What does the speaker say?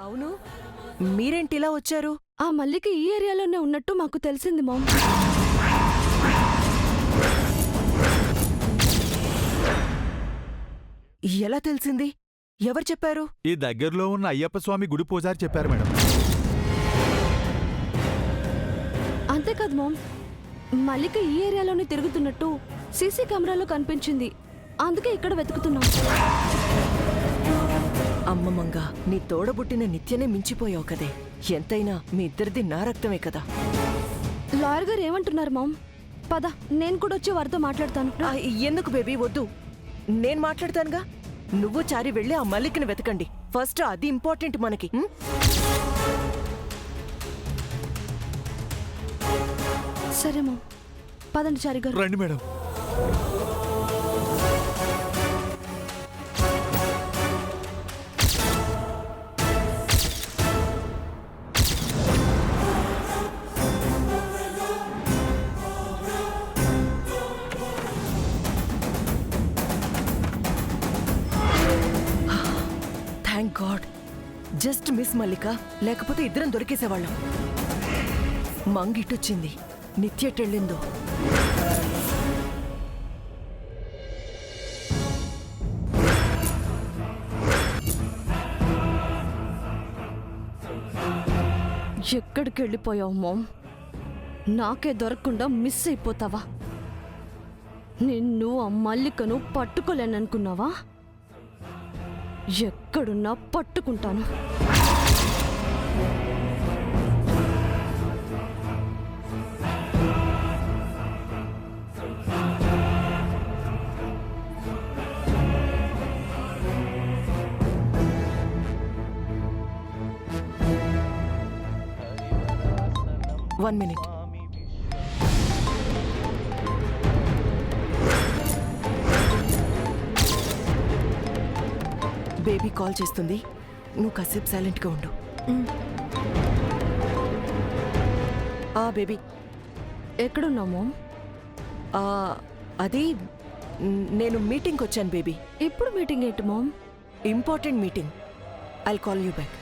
అవును, మీరేంటిలా వచ్చారు? ఆ మల్లిక ఈ ఏరియాలోనే ఉన్నట్టు మాకు తెలిసింది మామ్. ఎలా తెలిసింది? ఎవరు చెప్పారు? ఈ దగ్గరలో ఉన్న అయ్యప్ప స్వామి గుడి పూజారి చెప్పారు మేడం. అంతేకాదు మామ్, మల్లిక ఈ ఏరియాలోనే తిరుగుతున్నట్టు సీసీ కెమెరాలో కనిపించింది. అందుకే ఇక్కడ వెతుకుతున్నాం. అమ్మమ్మంగా నీ తోడబుట్టిన నిత్యనే మించిపోయావు కదే. ఎంతైనా మీ ఇద్దరిది నా రక్తమే కదా. లాయర్ గారు ఏమంటున్నారు మామ్? పద, నేను కూడా వచ్చి వారితో మాట్లాడతాను. ఎందుకు బేబీ, వద్దు. నేను మాట్లాడతానుగా. నువ్వు చారి వెళ్ళి ఆ మల్లికని వెతకండి. ఫస్ట్ అది ఇంపార్టెంట్ మనకి. సరే మామ్, పదండి చారి గారు. రండి madam. Thank god. Just miss Mallika, లేకపోతే ఇద్దరం దొరికేసేవాళ్ళం. మంగిట్టొచ్చింది, నిత్యటెళ్ళిందో. ఎక్కడికి వెళ్ళిపోయావు మామ్? నాకే దొరకకుండా మిస్ అయిపోతావా? నిన్ను ఆ మల్లికను పట్టుకోలేననుకున్నావా? ఎక్కడున్నా పట్టుకుంటాను. One minute. బేబీ కాల్ చేస్తుంది, నువ్వు కాసేపు సైలెంట్గా ఉండు. బేబీ ఎక్కడున్నావు మామ్? అది నేను మీటింగ్కి వచ్చాను బేబీ. ఇప్పుడు మీటింగ్ ఏంటి mom? Important meeting. I'll call you back.